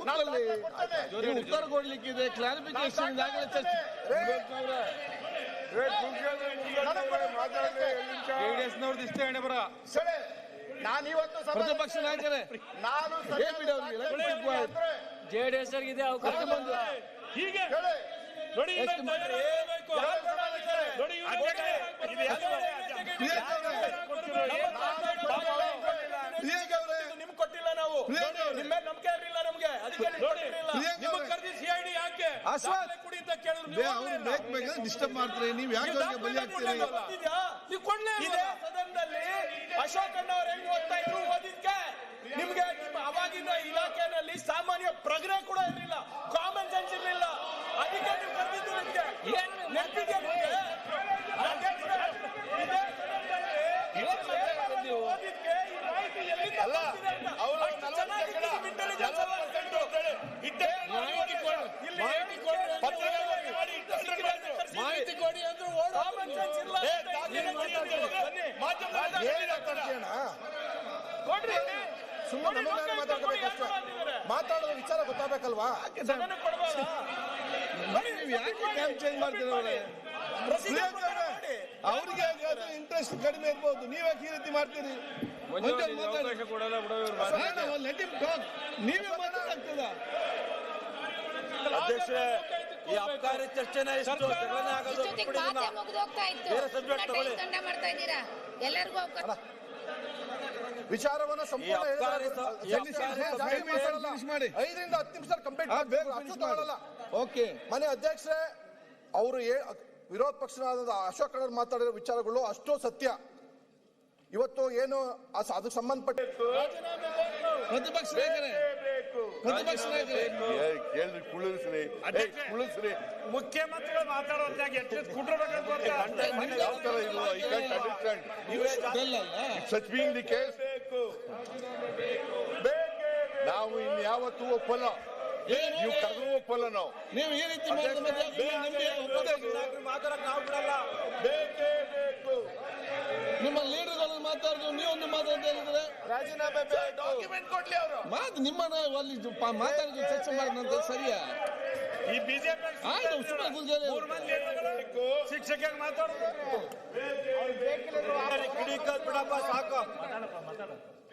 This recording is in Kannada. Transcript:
ಕೂತ್ಕೊಳ್ಳಿ. ಉತ್ತರ ಕೊಡ್ಲಿಕ್ಕಿದೆ, ಕ್ಲಾರಿಫಿಕೇಶನ್ ಚರ್ಚೆ. ಜೆಡಿಎಸ್ನವ್ರದ್ದು ಇಷ್ಟೇ ಹಣೆ ಬರ. ನಾನು ಇವತ್ತು ಪ್ರತಿಪಕ್ಷ ನಾಯಕರೇ, ನಾನು ಜೆಡಿಎಸ್ ಇದೆ ಅವಕಾಶ ಬಂದು ಹೀಗೆ ನೋಡಿ ನಿಮ್ಗೆ ಕೊಟ್ಟಿಲ್ಲ, ನಾವು ನಿಮ್ಮ ನಂಬಿಕೆ ಇರಲಿಲ್ಲ ನಮ್ಗೆ, ಅದಕ್ಕೆ ನಿಮ್ಗೆ ಕರೆದಿ ಸಿಐಡಿ ಯಾಕೆ ಕುಡಿ ಅಂತ ಕೇಳಿದ್ರು. ಡಿಸ್ಟರ್ಬ್ ಮಾಡ್ತೀರಿ ನೀವು, ಯಾಕೆ ಬಲಿ ಆಗ್ತೀರಿ? ನೀವು ಕೊಡ್ಲೇ ಇದೇ ಸದನದಲ್ಲಿ ಅಶೋಕ್ ಅಣ್ಣ ಅವ್ರು ಹೆಂಗ್ ಓದ್ತಾ ಇದ್ರು ಓದಿದ್ಕೆ ನಿಮ್ಗೆ ನಿಮ್ಮ ಅವಾಗಿನ ಇಲಾಖೆನಲ್ಲಿ ಸಾಮಾನ್ಯ ಪ್ರಜ್ಞೆ ಕೂಡ ಇರಲಿಲ್ಲ, ಕಾಮನ್ ಸೆನ್ಸ್ ಇರಲಿಲ್ಲ, ಅದಕ್ಕೆ ನೀವು ಕರೆದಿದ್ದು ನಿಮ್ಗೆ ನೆನಪಿಗೆ ಮಾಹಿತಿ ಕೊಡಿ ಅಂದ್ರೆ ಸುಮ್ಮನೆ ಮಾತಾಡ್ಬೇಕಷ್ಟೇ, ಮಾತಾಡೋ ವಿಚಾರ ಗೊತ್ತಾಗಬೇಕಲ್ವಾ? ಯಾಕೆ ಕ್ಯಾಂಪ್ ಚೇಂಜ್ ಮಾಡ್ತೀರ? ಅವ್ರಿಗೆ ಇಂಟ್ರೆಸ್ಟ್ ಕಡಿಮೆ ಇರ್ಬೋದು, ನೀವ್ಯಾಕೆ ಈ ರೀತಿ ಮಾಡ್ತೀರಿ? ನೀವೇ ಮಾತಾಡ್ತದ ಅಧ್ಯಕ್ಷರೇ, ಈ ಅಬ್ಕಾರಿ ಚರ್ಚೆನೇ ಇಷ್ಟು ಜಗಳನೇ ಆಗೋದು. ಎಲ್ಲರಿಗೂ ಅವಕಾಶ. ವಿಚಾರವನ್ನ ಸಂಪೂರ್ಣ 5ರಿಂದ 10 ನಿಮಿಷ ಕಂಪ್ಲೀಟ್ ಓಕೆ. ಮನೆ ಅಧ್ಯಕ್ಷರೇ, ಅವರು ವಿರೋಧ ಪಕ್ಷದ ಅಶೋಕ್ ಅಣ್ಣ ಮಾತಾಡಿರೋ ವಿಚಾರಗಳು ಅಷ್ಟೋ ಸತ್ಯ. ಇವತ್ತು ಏನು ಅದಕ್ಕೆ ಸಂಬಂಧಪಟ್ಟ ಪ್ರತಿಪಕ್ಷ ನಾಯಕರೇ, ಮುಖ್ಯಮಂತ್ರಿಗಳು ಮಾತಾಡೋದಾಗ ನಾವು ಇನ್ಯಾವತ್ತೂ ಒಪ್ಪಲ್ಲ, ನೀವು ಕರೆದು ಒಪ್ಪಲ್ಲ. ನಾವು ನೀವು ಈ ರೀತಿ ಮಾತಾಡಕ್ ನಾವು ಬಿಡಲ್ಲ. ನಿಮ್ಮ ಲೀಡರ್ಗಳನ್ನು ಮಾತಾಡಿದ್ರು, ನೀವೊಂದು ಮಾತಾಡ್ತಾ ಹೇಳಿದ್ರೆ ರಾಜೀನಾಮೆ ಡಾಕ್ಯುಮೆಂಟ್ ಕೊಡ್ಲಿ ಅವರು ನಿಮ್ಮನ್ನ ಅಲ್ಲಿ ಮಾತಾಡಿದ್ರು, ಚರ್ಚೆ ಮಾಡಿದಂತ ಸರಿಯಾ? ಈ ಬಿಜೆಪಿ ಶಿಕ್ಷಕ ಮಾತಾಡೋದು ಬಿಡಪ್ಪ ಸಾಕು.